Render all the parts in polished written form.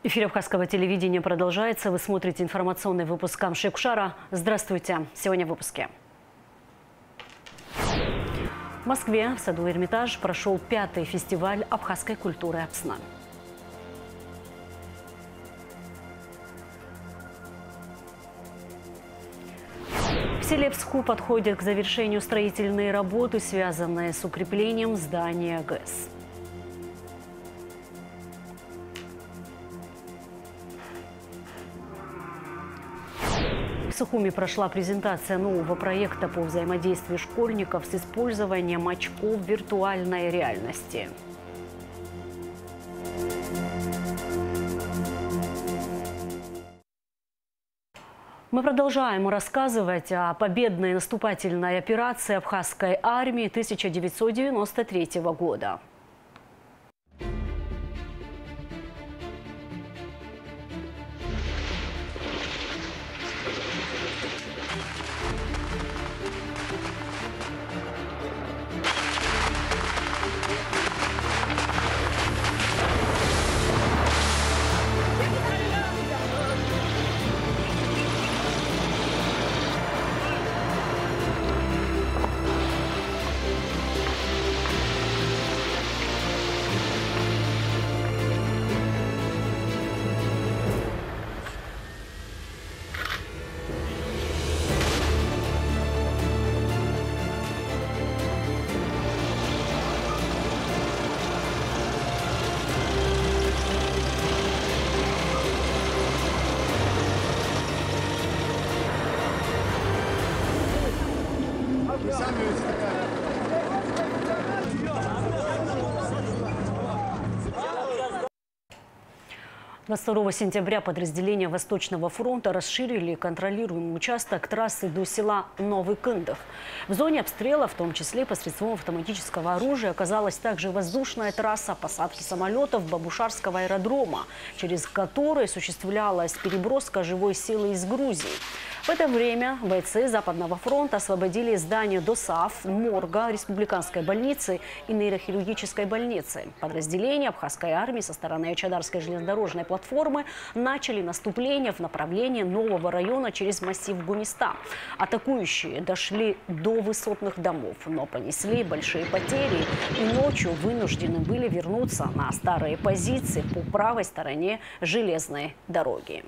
Эфир Абхазского телевидения продолжается. Вы смотрите информационный выпуск Камши-Кушара. Здравствуйте. Сегодня в выпуске. В Москве в саду Эрмитаж прошел 5-й фестиваль абхазской культуры Апсна. В селе Пску подходят к завершению строительные работы, связанные с укреплением здания ГЭС. В Сухуми прошла презентация нового проекта по взаимодействию школьников с использованием очков виртуальной реальности. Мы продолжаем рассказывать о победной наступательной операции абхазской армии 1993 года. С 2 сентября подразделения Восточного фронта расширили контролируемый участок трассы до села Новый Кындов. В зоне обстрела, в том числе посредством автоматического оружия, оказалась также воздушная трасса посадки самолетов Бабушарского аэродрома, через которую осуществлялась переброска живой силы из Грузии. В это время бойцы Западного фронта освободили здания ДОСААФ, морга, республиканской больницы и нейрохирургической больницы. Подразделения абхазской армии со стороны Чадарской железнодорожной платформы начали наступление в направлении нового района через массив Гумиста. Атакующие дошли до высотных домов, но понесли большие потери и ночью вынуждены были вернуться на старые позиции по правой стороне железной дороги.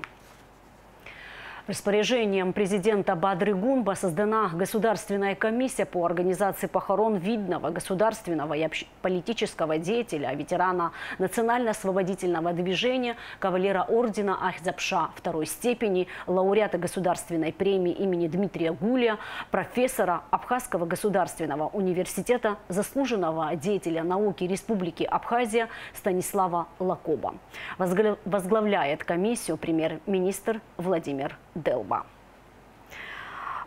Распоряжением президента Бадры Гунба создана Государственная комиссия по организации похорон видного государственного и политического деятеля, ветерана национально-освободительного движения, кавалера ордена Ахзапша второй степени, лауреата Государственной премии имени Дмитрия Гулия, профессора Абхазского государственного университета, заслуженного деятеля науки Республики Абхазия Станислава Лакоба. Возглавляет комиссию премьер-министр Владимир Делба.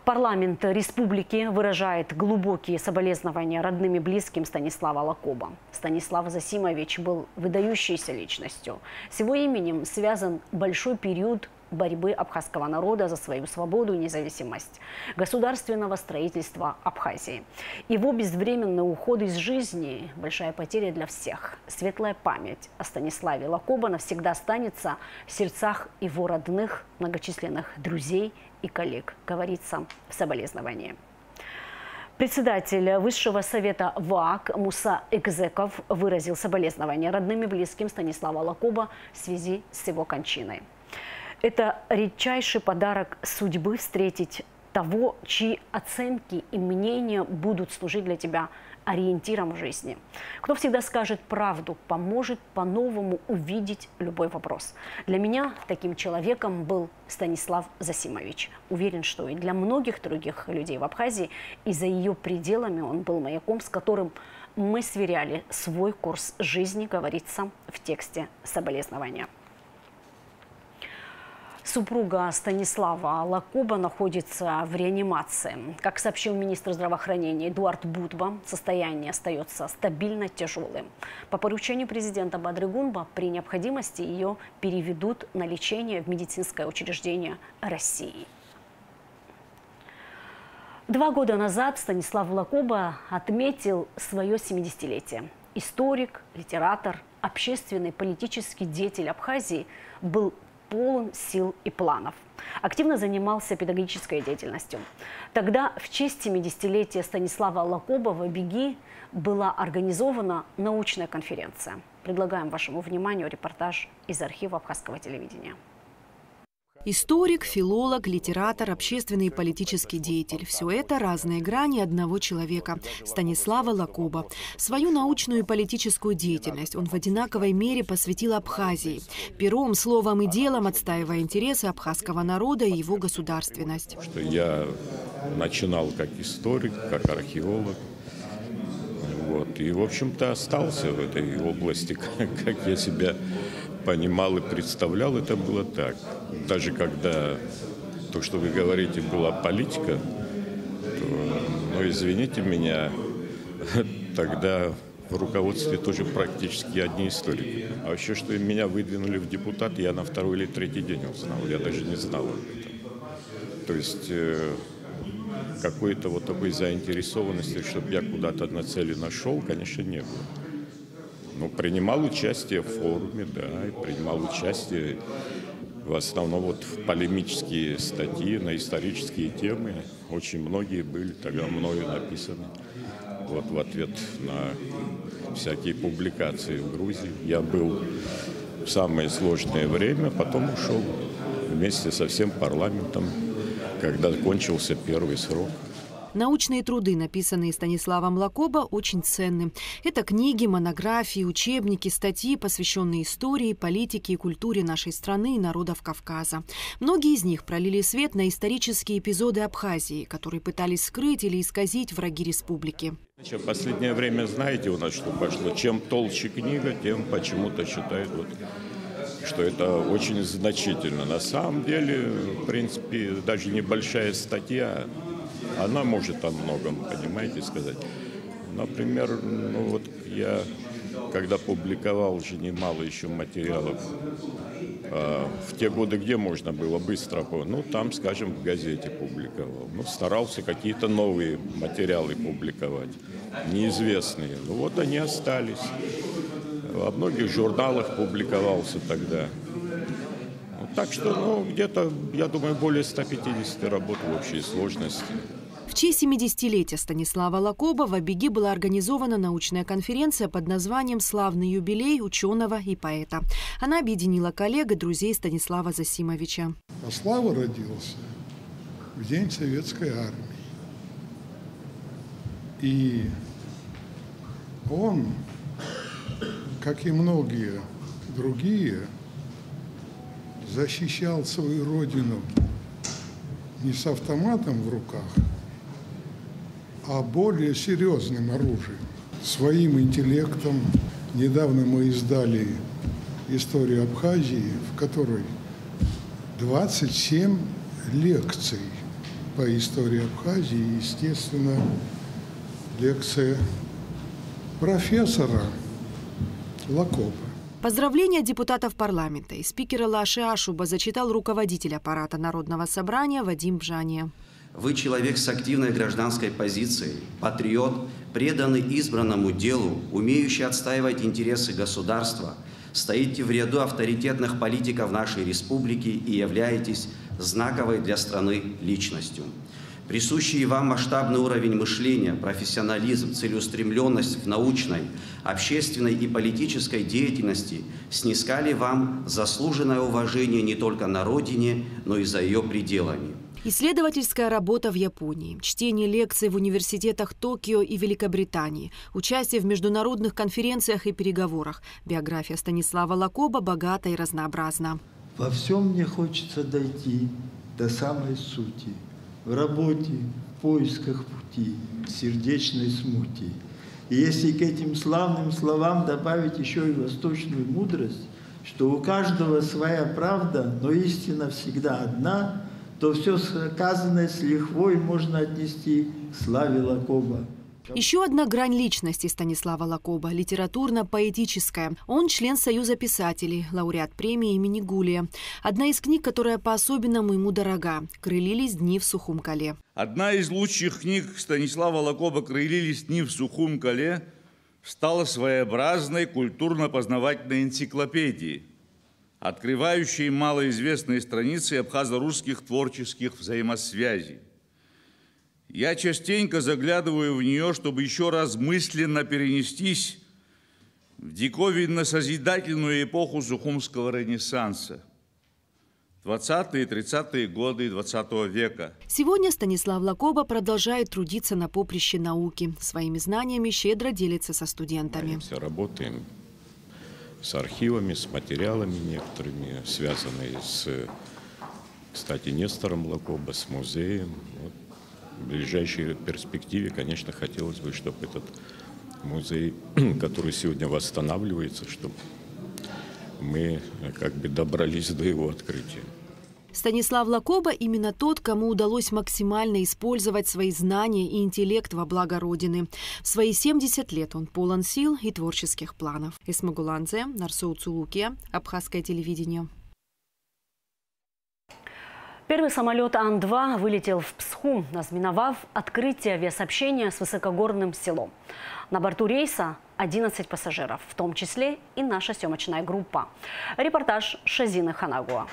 Парламент республики выражает глубокие соболезнования родным и близким Станислава Лакоба. Станислав Засимович был выдающейся личностью. С его именем связан большой период борьбы абхазского народа за свою свободу и независимость, государственного строительства Абхазии. Его безвременный уход из жизни – большая потеря для всех. Светлая память о Станиславе Лакоба навсегда останется в сердцах его родных, многочисленных друзей и коллег, говорится в соболезновании. Председатель Высшего совета ВААК Муса Экзеков выразил соболезнования родным и близким Станислава Лакоба в связи с его кончиной. Это редчайший подарок судьбы встретить того, чьи оценки и мнения будут служить для тебя ориентиром в жизни. Кто всегда скажет правду, поможет по-новому увидеть любой вопрос. Для меня таким человеком был Станислав Засимович. Уверен, что и для многих других людей в Абхазии и за ее пределами он был маяком, с которым мы сверяли свой курс жизни, говорится в тексте соболезнования. Супруга Станислава Лакоба находится в реанимации. Как сообщил министр здравоохранения Эдуард Будба, состояние остается стабильно тяжелым. По поручению президента Бадры Гунба при необходимости ее переведут на лечение в медицинское учреждение России. 2 года назад Станислав Лакоба отметил свое 70-летие. Историк, литератор, общественный политический деятель Абхазии был полон сил и планов. Активно занимался педагогической деятельностью. Тогда в честь 70-летия Станислава Лакоба в Абиги была организована научная конференция. Предлагаем вашему вниманию репортаж из архива Абхазского телевидения. Историк, филолог, литератор, общественный и политический деятель – все это разные грани одного человека – Станислава Лакоба. Свою научную и политическую деятельность он в одинаковой мере посвятил Абхазии. Пером, словом и делом отстаивая интересы абхазского народа и его государственность. Что я начинал как историк, как археолог. И, в общем-то, остался в этой области, как я себя понимал и представлял, это было так. Даже когда то, что вы говорите, была политика, то, извините меня, тогда в руководстве тоже практически одни историки. А вообще, что меня выдвинули в депутат, я на второй или третий день узнал, я даже не знал об этом. То есть какой-то вот такой заинтересованности, чтобы я куда-то нацеленно шел, конечно, не было. Но принимал участие в форуме, да, и принимал участие в основном вот в полемические статьи на исторические темы. Очень многие были тогда мною написаны вот в ответ на всякие публикации в Грузии. Я был в самое сложное время, потом ушел вместе со всем парламентом, когда кончился первый срок. Научные труды, написанные Станиславом Лакоба, очень ценны. Это книги, монографии, учебники, статьи, посвященные истории, политике и культуре нашей страны и народов Кавказа. Многие из них пролили свет на исторические эпизоды Абхазии, которые пытались скрыть или исказить враги республики. В последнее время, знаете, у нас что пошло? Чем толще книга, тем почему-то считают, что это очень значительно. На самом деле, в принципе, даже небольшая статья, она может о многом, понимаете, сказать. Например, я, когда публиковал уже немало еще материалов, в те годы, где можно было быстро, там, скажем, в газете публиковал. Старался какие-то новые материалы публиковать, неизвестные. Они остались. Во многих журналах публиковался тогда. Так что, где-то, я думаю, более 150 работ в общей сложности. В честь 70-летия Станислава Лакоба в Абиги была организована научная конференция под названием «Славный юбилей ученого и поэта». Она объединила коллег и друзей Станислава Зосимовича. Слава родился в день Советской армии. И он, как и многие другие, защищал свою родину не с автоматом в руках, а более серьезным оружием. Своим интеллектом недавно мы издали «Историю Абхазии», в которой 27 лекций по истории Абхазии, естественно, лекция профессора Лакоба. Поздравления депутатов парламента и спикера Лаши Ашуба зачитал руководитель аппарата Народного собрания Вадим Бжания. Вы человек с активной гражданской позицией, патриот, преданный избранному делу, умеющий отстаивать интересы государства, стоите в ряду авторитетных политиков нашей республики и являетесь знаковой для страны личностью. Присущий вам масштабный уровень мышления, профессионализм, целеустремленность в научной, общественной и политической деятельности снискали вам заслуженное уважение не только на родине, но и за ее пределами. Исследовательская работа в Японии, чтение лекций в университетах Токио и Великобритании, участие в международных конференциях и переговорах. Биография Станислава Лакоба богата и разнообразна. Во всем мне хочется дойти до самой сути. В работе, в поисках пути, в сердечной смуте. И если к этим славным словам добавить еще и восточную мудрость, что у каждого своя правда, но истина всегда одна, то все сказанное с лихвой можно отнести к славе Лакоба. Еще одна грань личности Станислава Лакоба – литературно-поэтическая. Он член Союза писателей, лауреат премии имени Гулия. Одна из книг, которая по-особенному ему дорога – «Крылились дни в Сухум-Кале». Одна из лучших книг Станислава Лакоба «Крылились дни в Сухум-Кале» стала своеобразной культурно-познавательной энциклопедией, открывающей малоизвестные страницы абхазо-русских творческих взаимосвязей. Я частенько заглядываю в нее, чтобы еще раз мысленно перенестись в диковинно-созидательную эпоху Сухумского Ренессанса. 20-е и 30-е годы 20 века. Сегодня Станислав Лакоба продолжает трудиться на поприще науки. Своими знаниями щедро делится со студентами. Мы работаем с архивами, с материалами некоторыми, связанными с, кстати, Нестором Лакоба, с музеем. Вот. В ближайшей перспективе, конечно, хотелось бы, чтобы этот музей, который сегодня восстанавливается, чтобы мы как бы добрались до его открытия. Станислав Лакоба именно тот, кому удалось максимально использовать свои знания и интеллект во благо Родины. В свои 70 лет он полон сил и творческих планов. Исмагуланзе, Нарсоу Цулукия, Абхазское телевидение. Первый самолет Ан-2 вылетел в Псху, ознаменовав открытие авиасообщения с высокогорным селом. На борту рейса 11 пассажиров, в том числе и наша съемочная группа. Репортаж Шазины Ханагуа.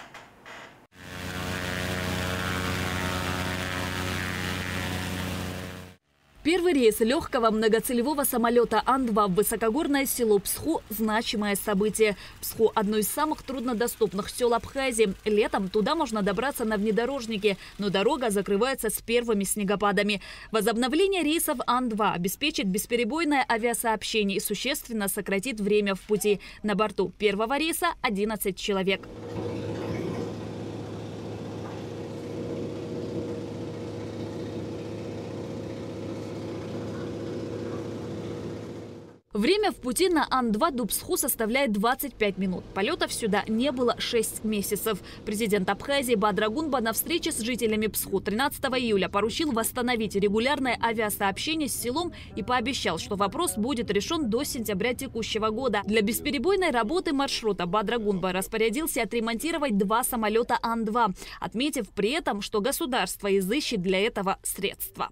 Первый рейс легкого многоцелевого самолета Ан-2 в высокогорное село Псху – значимое событие. Псху – одно из самых труднодоступных сел Абхазии. Летом туда можно добраться на внедорожнике, но дорога закрывается с первыми снегопадами. Возобновление рейсов Ан-2 обеспечит бесперебойное авиасообщение и существенно сократит время в пути. На борту первого рейса 11 человек. Время в пути на Ан-2 до Псху составляет 25 минут. Полетов сюда не было 6 месяцев. Президент Абхазии Бадра Гунба на встрече с жителями Псху 13 июля поручил восстановить регулярное авиасообщение с селом и пообещал, что вопрос будет решен до сентября текущего года. Для бесперебойной работы маршрута Бадра Гунба распорядился отремонтировать 2 самолета Ан-2, отметив при этом, что государство изыщет для этого средства.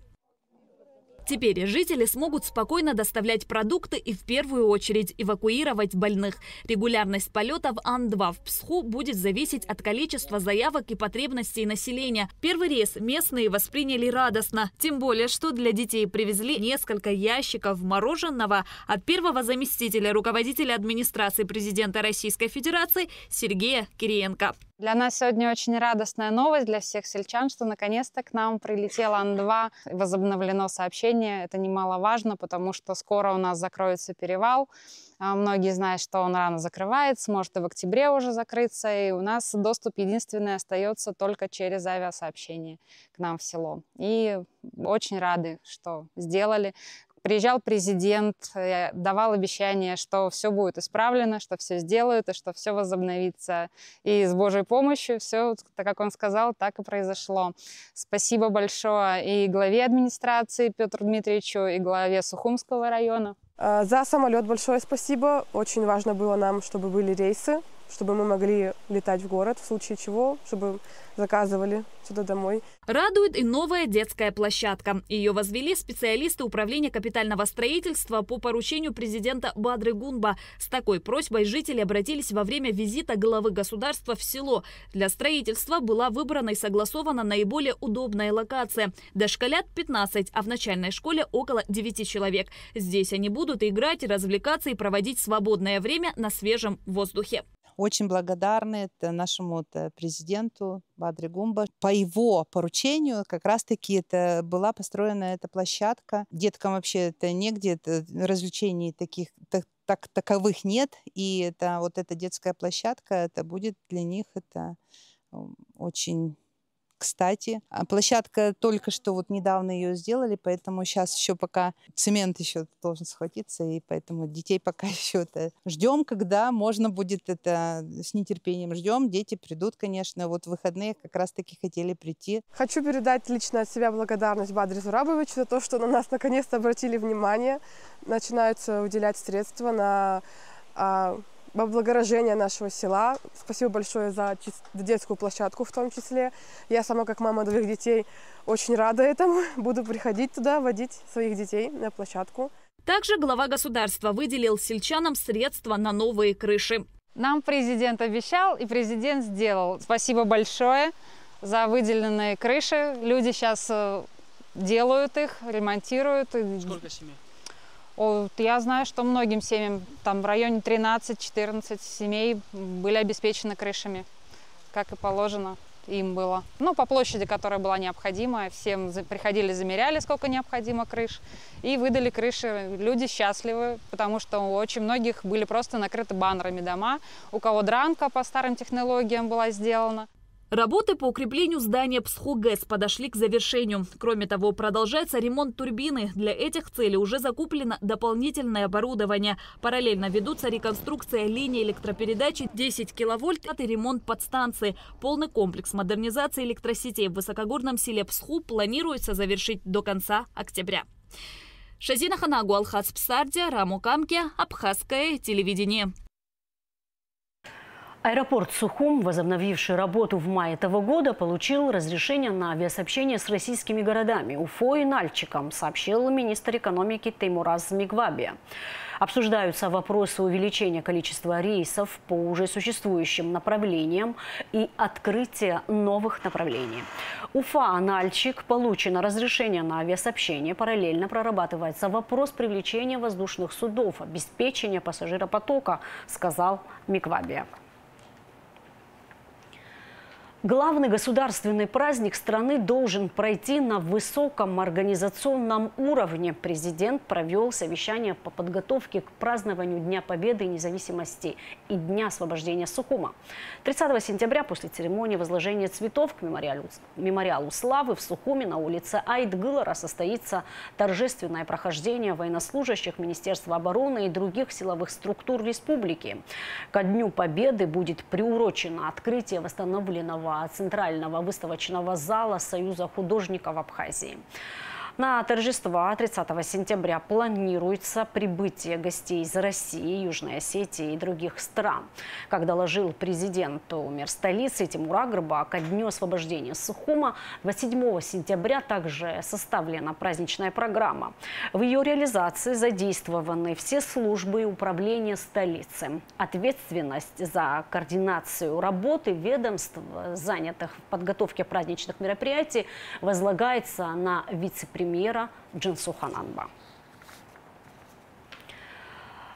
Теперь жители смогут спокойно доставлять продукты и в первую очередь эвакуировать больных. Регулярность полетов Ан-2 в Псху будет зависеть от количества заявок и потребностей населения. Первый рейс местные восприняли радостно. Тем более, что для детей привезли несколько ящиков мороженого от первого заместителя руководителя администрации президента Российской Федерации Сергея Кириенко. Для нас сегодня очень радостная новость для всех сельчан, что наконец-то к нам прилетел Ан-2, возобновлено сообщение. Это немаловажно, потому что скоро у нас закроется перевал. Многие знают, что он рано закрывается, может и в октябре уже закрыться. И у нас доступ единственный остается только через авиасообщение к нам в село. И очень рады, что сделали. Приезжал президент, давал обещание, что все будет исправлено, что все сделают и что все возобновится. И с Божьей помощью все, так как он сказал, так и произошло. Спасибо большое и главе администрации Петру Дмитриевичу, и главе Сухумского района. За самолет большое спасибо. Очень важно было нам, чтобы были рейсы, чтобы мы могли летать в город, в случае чего, чтобы заказывали сюда домой. Радует и новая детская площадка. Ее возвели специалисты Управления капитального строительства по поручению президента Бадры Гунба. С такой просьбой жители обратились во время визита главы государства в село. Для строительства была выбрана и согласована наиболее удобная локация. Дошколят 15, а в начальной школе около 9 человек. Здесь они будут играть, развлекаться и проводить свободное время на свежем воздухе. Очень благодарны нашему президенту Бадре Гунба. По его поручению как раз-таки была построена эта площадка. Деткам вообще это негде, развлечений таковых нет. И эта детская площадка, это будет для них очень кстати. Площадка только что недавно ее сделали, поэтому сейчас еще пока цемент еще должен схватиться, и поэтому детей пока еще ждем, когда можно будет с нетерпением ждем. Дети придут, конечно. Вот в выходные как раз-таки хотели прийти. Хочу передать лично от себя благодарность Бадре Зурабовичу за то, что на нас наконец-то обратили внимание, начинаются уделять средства на облагорожение нашего села. Спасибо большое за детскую площадку в том числе. Я сама, как мама 2 детей, очень рада этому. Буду приходить туда, водить своих детей на площадку. Также глава государства выделил сельчанам средства на новые крыши. Нам президент обещал, и президент сделал. Спасибо большое за выделенные крыши. Люди сейчас делают их, ремонтируют. Сколько семей? Я знаю, что многим семьям, там в районе 13-14 семей были обеспечены крышами, как и положено им было. Ну, по площади, которая была необходима, всем приходили, замеряли, сколько необходимо крыш, и выдали крыши. Люди счастливы, потому что у очень многих были просто накрыты баннерами дома, у кого дранка по старым технологиям была сделана. Работы по укреплению здания ПСХУ ГЭС подошли к завершению. Кроме того, продолжается ремонт турбины. Для этих целей уже закуплено дополнительное оборудование. Параллельно ведутся реконструкция линии электропередачи 10 киловольт и ремонт подстанции. Полный комплекс модернизации электросетей в высокогорном селе ПСХУ планируется завершить до конца октября. Шазина Ханагу, Алхаз Псарди, Раму Камке, Абхазское телевидение. Аэропорт Сухум, возобновивший работу в мае этого года, получил разрешение на авиасообщение с российскими городами Уфой и Нальчиком, сообщил министр экономики Теймураз Миквабия. Обсуждаются вопросы увеличения количества рейсов по уже существующим направлениям и открытия новых направлений. Уфа-Нальчик получено разрешение на авиасообщение. Параллельно прорабатывается вопрос привлечения воздушных судов, обеспечения пассажиропотока, сказал Миквабия. Главный государственный праздник страны должен пройти на высоком организационном уровне. Президент провел совещание по подготовке к празднованию Дня Победы и независимости и Дня освобождения Сухума. 30 сентября после церемонии возложения цветов к мемориалу славы в Сухуме на улице Айт-Гылара состоится торжественное прохождение военнослужащих Министерства обороны и других силовых структур республики. Ко Дню Победы будет приурочено открытие восстановленного Центрального выставочного зала Союза художников Абхазии. На торжества 30 сентября планируется прибытие гостей из России, Южной Осетии и других стран. Как доложил президент мэр столицы Тимур Агрба, ко Дню освобождения Сухума 27 сентября также составлена праздничная программа. В ее реализации задействованы все службы и управления столицы. Ответственность за координацию работы ведомств, занятых в подготовке праздничных мероприятий, возлагается на вице-премьера Джинсу Хананба.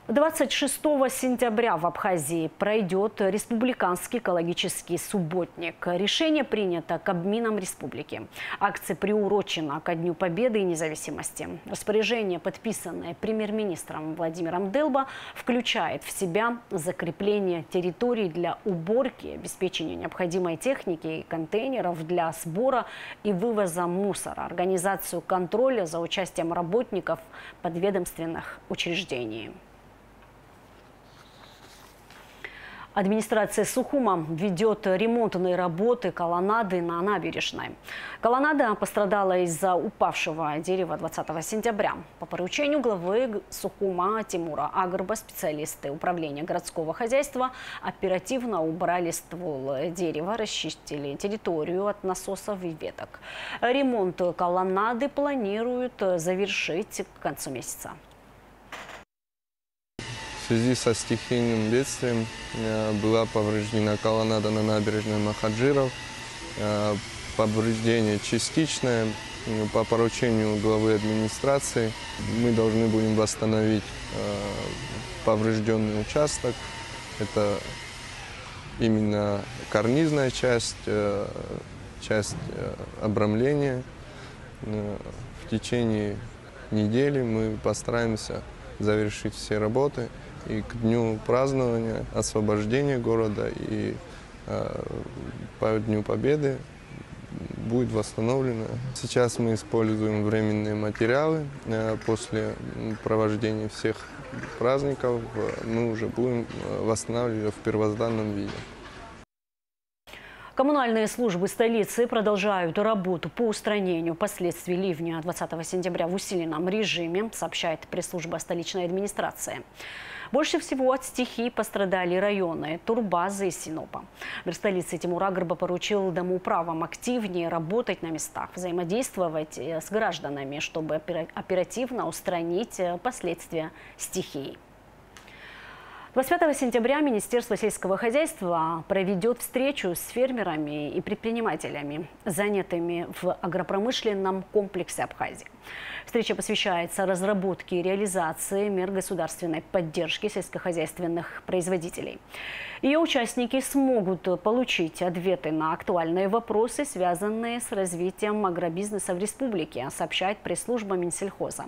26 сентября в Абхазии пройдет республиканский экологический субботник. Решение принято Кабмином республики. Акция приурочена ко Дню Победы и независимости. Распоряжение, подписанное премьер-министром Владимиром Делба, включает в себя закрепление территорий для уборки, обеспечение необходимой техники и контейнеров для сбора и вывоза мусора, организацию контроля за участием работников подведомственных учреждений. Администрация Сухума ведет ремонтные работы колоннады на набережной. Колоннада пострадала из-за упавшего дерева 20 сентября. По поручению главы Сухума Тимура Агрба специалисты управления городского хозяйства оперативно убрали ствол дерева, расчистили территорию от насосов и веток. Ремонт колоннады планируют завершить к концу месяца. В связи со стихийным бедствием была повреждена колоннада на набережной Махаджиров. Повреждение частичное. По поручению главы администрации мы должны будем восстановить поврежденный участок. Это именно карнизная часть, часть обрамления. В течение недели мы постараемся завершить все работы. И к дню празднования освобождения города и по Дню Победы будет восстановлено. Сейчас мы используем временные материалы. После провождения всех праздников мы уже будем восстанавливать в первозданном виде. Коммунальные службы столицы продолжают работу по устранению последствий ливня 20 сентября в усиленном режиме, сообщает пресс-служба столичной администрации. Больше всего от стихий пострадали районы Турбазы и Синопа. Мэр столицы Тимур Агрба поручил домоуправам активнее работать на местах, взаимодействовать с гражданами, чтобы оперативно устранить последствия стихий. 25 сентября Министерство сельского хозяйства проведет встречу с фермерами и предпринимателями, занятыми в агропромышленном комплексе Абхазии. Встреча посвящается разработке и реализации мер государственной поддержки сельскохозяйственных производителей. Ее участники смогут получить ответы на актуальные вопросы, связанные с развитием агробизнеса в республике, сообщает пресс-служба Минсельхоза.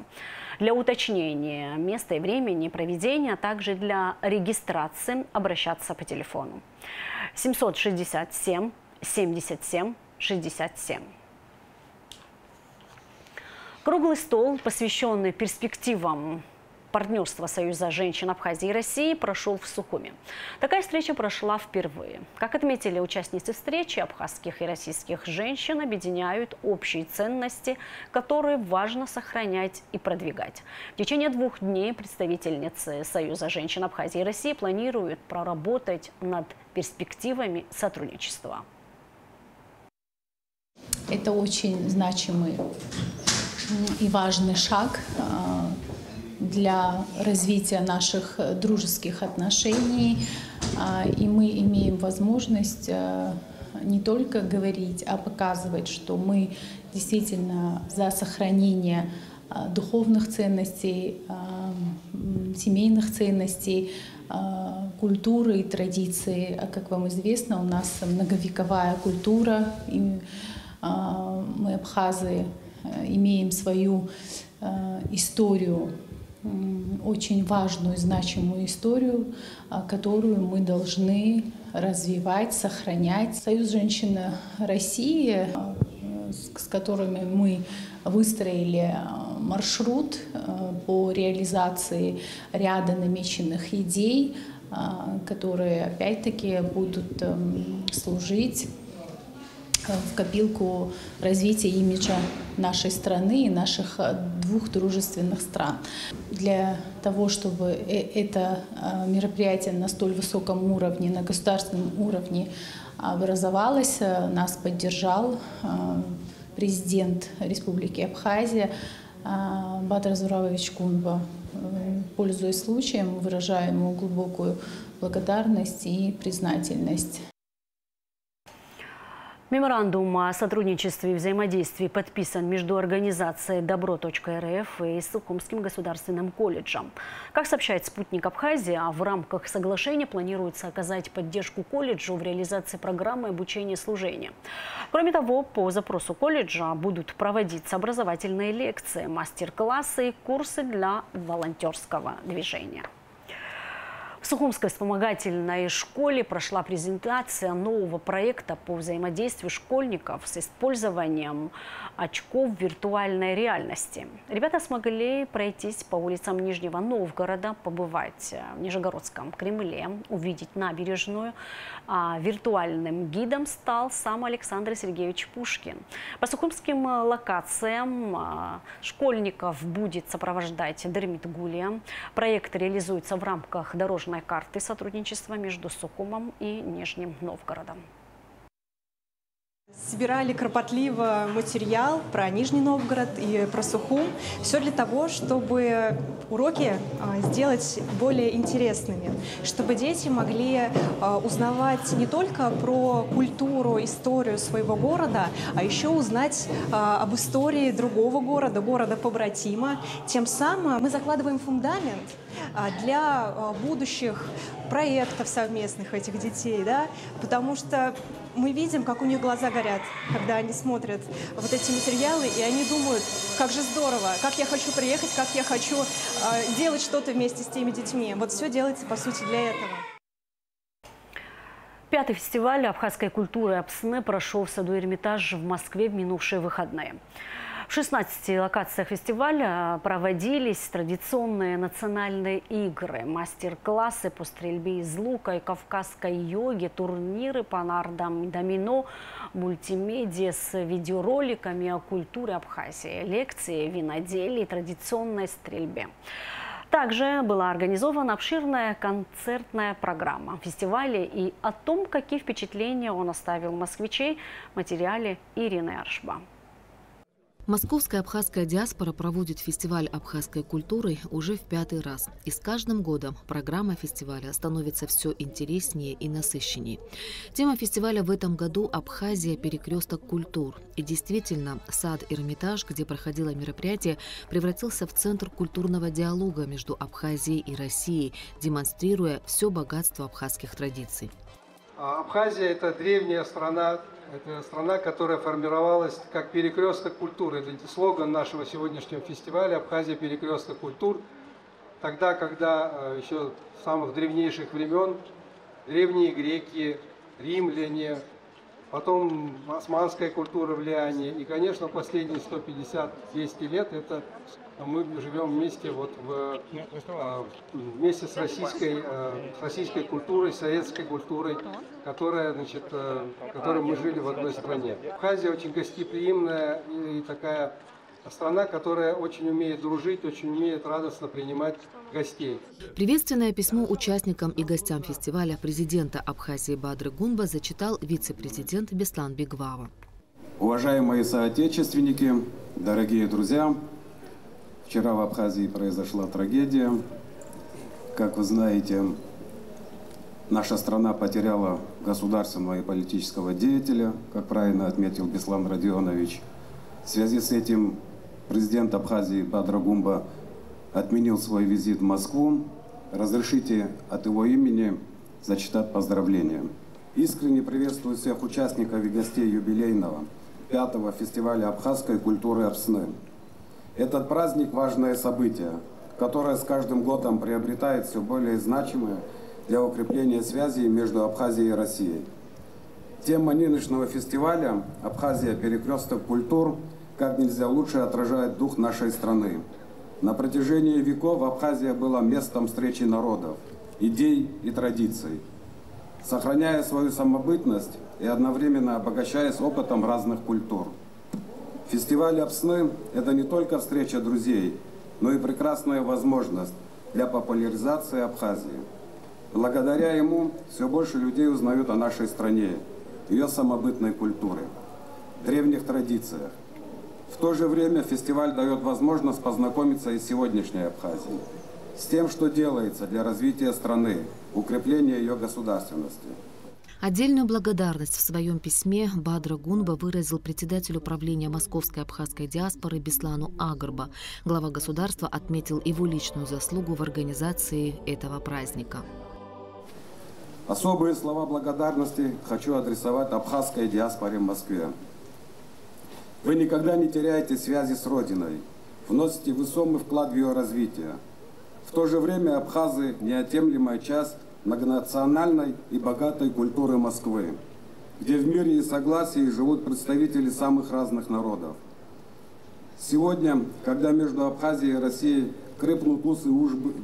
Для уточнения места и времени проведения, а также для регистрации обращаться по телефону 767 77 67. Круглый стол, посвященный перспективам партнерства Союза женщин Абхазии и России, прошел в Сухуми. Такая встреча прошла впервые. Как отметили участницы встречи, абхазских и российских женщин объединяют общие ценности, которые важно сохранять и продвигать. В течение 2 дней представительницы Союза женщин Абхазии и России планируют проработать над перспективами сотрудничества. Это очень значимый и важный шаг для развития наших дружеских отношений. И мы имеем возможность не только говорить, а показывать, что мы действительно за сохранение духовных ценностей, семейных ценностей, культуры и традиции. Как вам известно, у нас многовековая культура, и мы, абхазы, имеем свою историю, очень важную и значимую историю, которую мы должны развивать, сохранять. Союз женщин России, с которыми мы выстроили маршрут по реализации ряда намеченных идей, которые опять-таки будут служить в копилку развития имиджа нашей страны и наших 2 дружественных стран. Для того, чтобы это мероприятие на столь высоком уровне, на государственном уровне образовалось, нас поддержал президент Республики Абхазия Бадр Зуравович Кунба. Пользуясь случаем, выражаю ему глубокую благодарность и признательность. Меморандум о сотрудничестве и взаимодействии подписан между организацией «Добро.РФ» и Сухумским государственным колледжем. Как сообщает «Спутник Абхазия», в рамках соглашения планируется оказать поддержку колледжу в реализации программы обучения служения. Кроме того, по запросу колледжа будут проводиться образовательные лекции, мастер-классы и курсы для волонтерского движения. В Сухумской вспомогательной школе прошла презентация нового проекта по взаимодействию школьников с использованием очков виртуальной реальности. Ребята смогли пройтись по улицам Нижнего Новгорода, побывать в Нижегородском Кремле, увидеть набережную. А виртуальным гидом стал сам Александр Сергеевич Пушкин. По сухумским локациям школьников будет сопровождать Дермит Гулия. Проект реализуется в рамках дорожной карты сотрудничества между Сухумом и Нижним Новгородом. Собирали кропотливо материал про Нижний Новгород и про Сухум. Все для того, чтобы уроки сделать более интересными, чтобы дети могли узнавать не только про культуру, историю своего города, а еще узнать об истории другого города, города-побратима. Тем самым мы закладываем фундамент для будущих проектов совместных этих детей, да? Потому что мы видим, как у них глаза горят, когда они смотрят вот эти материалы, и они думают, как же здорово, как я хочу приехать, как я хочу делать что-то вместе с теми детьми. Вот все делается, по сути, для этого. 5-й фестиваль абхазской культуры «Апсне» прошел в саду Эрмитаж в Москве в минувшие выходные. В 16 локациях фестиваля проводились традиционные национальные игры, мастер-классы по стрельбе из лука и кавказской йоге, турниры по нардам, домино, мультимедиа с видеороликами о культуре Абхазии, лекции, виноделии и традиционной стрельбе. Также была организована обширная концертная программа фестиваля, и о том, какие впечатления он оставил москвичей, в материале Ирины Аршба. Московская абхазская диаспора проводит фестиваль абхазской культуры уже в 5-й раз. И с каждым годом программа фестиваля становится все интереснее и насыщеннее. Тема фестиваля в этом году – Абхазия – перекресток культур. И действительно, сад «Эрмитаж», где проходило мероприятие, превратился в центр культурного диалога между Абхазией и Россией, демонстрируя все богатство абхазских традиций. Абхазия – это древняя страна. Это страна, которая формировалась как перекресток культуры. Это слоган нашего сегодняшнего фестиваля «Абхазия – перекресток культур». Тогда, когда еще с самых древнейших времен древние греки, римляне, потом османская культура влияние. И, конечно, последние 150-200 лет это мы живем вместе, вместе с российской культурой, советской культурой, которой мы жили в одной стране. Абхазия очень гостеприимная и такая страна, которая очень умеет дружить, очень умеет радостно принимать гостей. Приветственное письмо участникам и гостям фестиваля президента Абхазии Бадры Гунба зачитал вице-президент Беслан Бигвава. Уважаемые соотечественники, дорогие друзья! Вчера в Абхазии произошла трагедия. Как вы знаете, наша страна потеряла государственного и политического деятеля, как правильно отметил Беслан Родионович. В связи с этим президент Абхазии Бадра Гумба отменил свой визит в Москву. Разрешите от его имени зачитать поздравления. Искренне приветствую всех участников и гостей юбилейного 5-го фестиваля абхазской культуры «Апсны». Этот праздник – важное событие, которое с каждым годом приобретает все более значимое для укрепления связей между Абхазией и Россией. Тема нынешнего фестиваля «Абхазия – перекресток культур» как нельзя лучше отражает дух нашей страны. На протяжении веков Абхазия была местом встречи народов, идей и традиций, сохраняя свою самобытность и одновременно обогащаясь опытом разных культур. Фестиваль «Апсны» – это не только встреча друзей, но и прекрасная возможность для популяризации Абхазии. Благодаря ему все больше людей узнают о нашей стране, ее самобытной культуре, древних традициях. В то же время фестиваль дает возможность познакомиться и с сегодняшней Абхазией, с тем, что делается для развития страны, укрепления ее государственности. Отдельную благодарность в своем письме Бадра Гунба выразил председатель управления Московской абхазской диаспоры Беслану Агарба. Глава государства отметил его личную заслугу в организации этого праздника. Особые слова благодарности хочу адресовать абхазской диаспоре в Москве. Вы никогда не теряете связи с Родиной, вносите весомый вклад в ее развитие. В то же время абхазы – неотъемлемая часть многонациональной и богатой культуры Москвы, где в мире и согласии живут представители самых разных народов. Сегодня, когда между Абхазией и Россией крепнут узы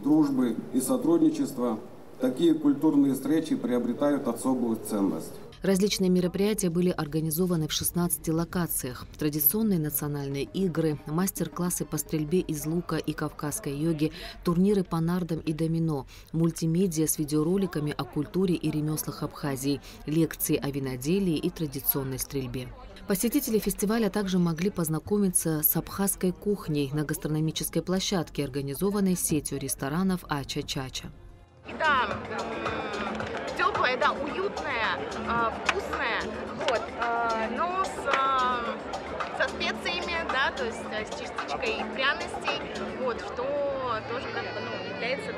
дружбы и сотрудничества, такие культурные встречи приобретают особую ценность. Различные мероприятия были организованы в 16 локациях. Традиционные национальные игры, мастер-классы по стрельбе из лука и кавказской йоге, турниры по нардам и домино, мультимедиа с видеороликами о культуре и ремеслах Абхазии, лекции о виноделии и традиционной стрельбе. Посетители фестиваля также могли познакомиться с абхазской кухней на гастрономической площадке, организованной сетью ресторанов «Ача-Чача». Да, теплая, да, уютная, вкусная, вот, но со специями, да, то есть с частичкой пряностей, вот, что тоже как бы, является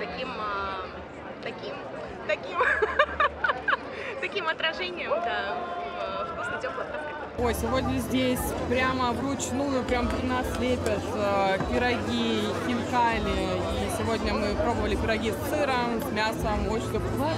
таким отражением, да, вкусных теплой Абхазской. Ой, сегодня здесь прямо вручную, прям при нас лепят пироги, хинкали. И сегодня мы пробовали пироги с сыром, с мясом, очень вкусно.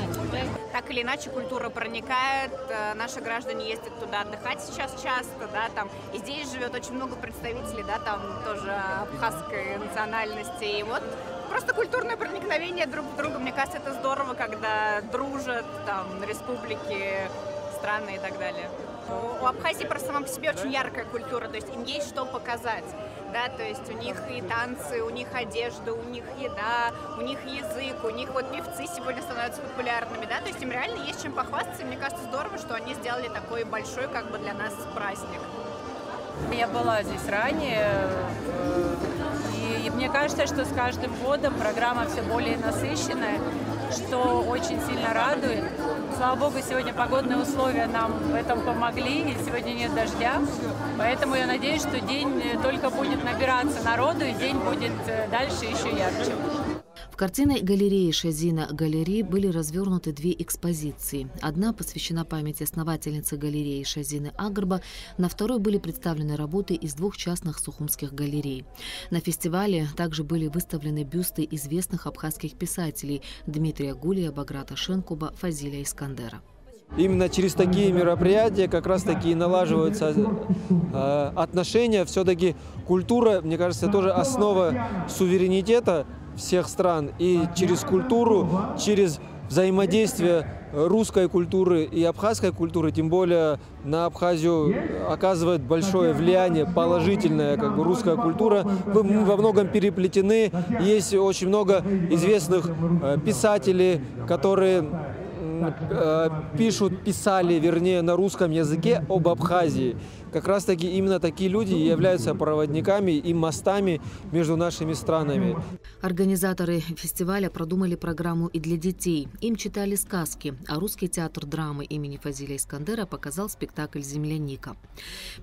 Так или иначе культура проникает, наши граждане ездят туда отдыхать сейчас часто, да, там, и здесь живет очень много представителей, да, там тоже абхазской национальности, и вот просто культурное проникновение друг в друга, мне кажется, это здорово, когда дружат там республики, страны и так далее. У Абхазии просто сама по себе очень яркая культура, то есть им есть что показать, да, то есть у них и танцы, у них одежда, у них еда, у них язык, у них вот певцы сегодня становятся популярными, да, то есть им реально есть чем похвастаться, и мне кажется, здорово, что они сделали такой большой, как бы для нас праздник. Я была здесь ранее, и мне кажется, что с каждым годом программа все более насыщенная, что очень сильно радует. Слава богу, сегодня погодные условия нам в этом помогли, и сегодня нет дождя, поэтому я надеюсь, что день только будет набираться народу, и день будет дальше еще ярче. В картинной галерее Шазина галереи были развернуты две экспозиции. Одна посвящена памяти основательницы галереи Шазины Агрба, на второй были представлены работы из двух частных сухумских галерей. На фестивале также были выставлены бюсты известных абхазских писателей Дмитрия Гулия, Баграта Шенкуба, Фазиля Искандера. Именно через такие мероприятия как раз-таки и налаживаются отношения. Все-таки культура, мне кажется, тоже основа суверенитета всех стран. И через культуру, через взаимодействие русской культуры и абхазской культуры, тем более на Абхазию оказывает большое влияние, положительная как бы русская культура. Мы во многом переплетены. Есть очень много известных писателей, которые писали, вернее, на русском языке об Абхазии. Как раз таки именно такие люди являются проводниками и мостами между нашими странами. Организаторы фестиваля продумали программу и для детей. Им читали сказки, а Русский театр драмы имени Фазиля Искандера показал спектакль «Земляника».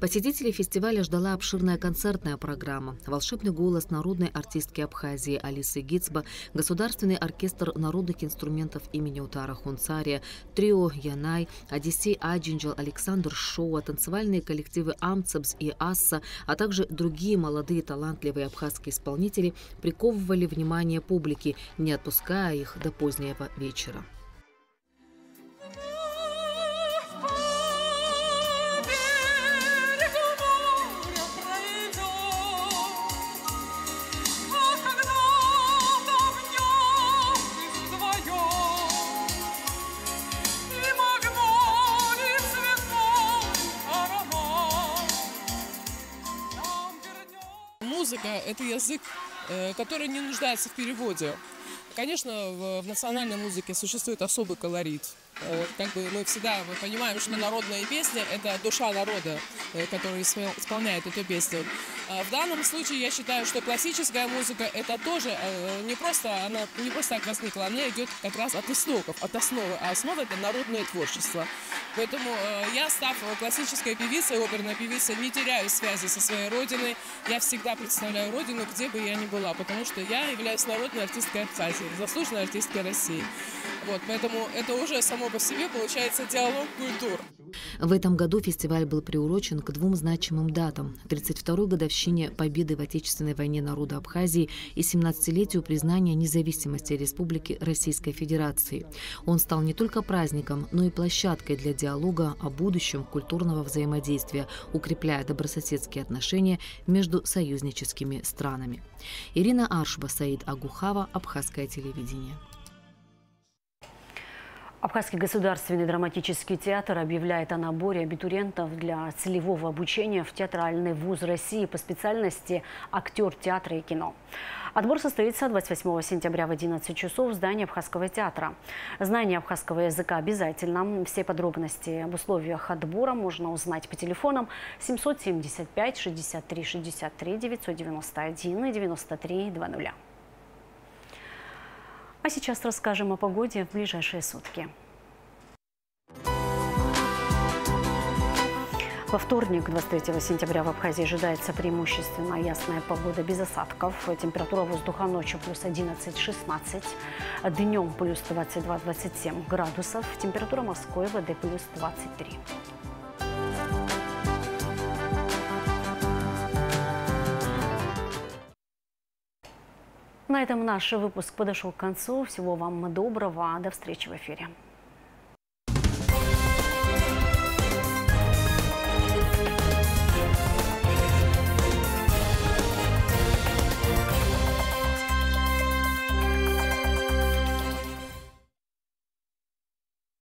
Посетителей фестиваля ждала обширная концертная программа. Волшебный голос народной артистки Абхазии Алисы Гицба, Государственный оркестр народных инструментов имени Утара Хунцария, трио «Янай», Одиссей Аджинджал, Александр Шоа, танцевальные коллективы Амцебс и Асса, а также другие молодые талантливые абхазские исполнители приковывали внимание публики, не отпуская их до позднего вечера. Музыка – это язык, который не нуждается в переводе. Конечно, в национальной музыке существует особый колорит. Как бы мы всегда понимаем, что народная песня – это душа народа, который исполняет эту песню. В данном случае я считаю, что классическая музыка – это тоже не просто так возникла, она идет как раз от истоков, от основы, а основа – это народное творчество. Поэтому я, став классической певицей, оперной певицей, не теряю связи со своей родиной. Я всегда представляю родину, где бы я ни была, потому что я являюсь народной артисткой Абхазии, заслуженной артисткой России. Вот, поэтому это уже само по себе получается диалог культур. В этом году фестиваль был приурочен к двум значимым датам – 32-й годовщине победы в Отечественной войне народа Абхазии и 17-летию признания независимости Республики Российской Федерации. Он стал не только праздником, но и площадкой для диалога о будущем культурного взаимодействия, укрепляя добрососедские отношения между союзническими странами. Ирина Аршба, Саид Агухава, Абхазское телевидение. Абхазский государственный драматический театр объявляет о наборе абитуриентов для целевого обучения в театральный вуз России по специальности «Актер театра и кино». Отбор состоится 28 сентября в 11 часов в здании Абхазского театра. Знание абхазского языка обязательно. Все подробности об условиях отбора можно узнать по телефонам 775 63 63 991 и 93 00. А сейчас расскажем о погоде в ближайшие сутки. Во вторник, 23 сентября, в Абхазии ожидается преимущественно ясная погода без осадков. Температура воздуха ночью плюс 11-16, днем плюс 22-27 градусов. Температура морской воды плюс 23. На этом наш выпуск подошел к концу. Всего вам доброго. До встречи в эфире.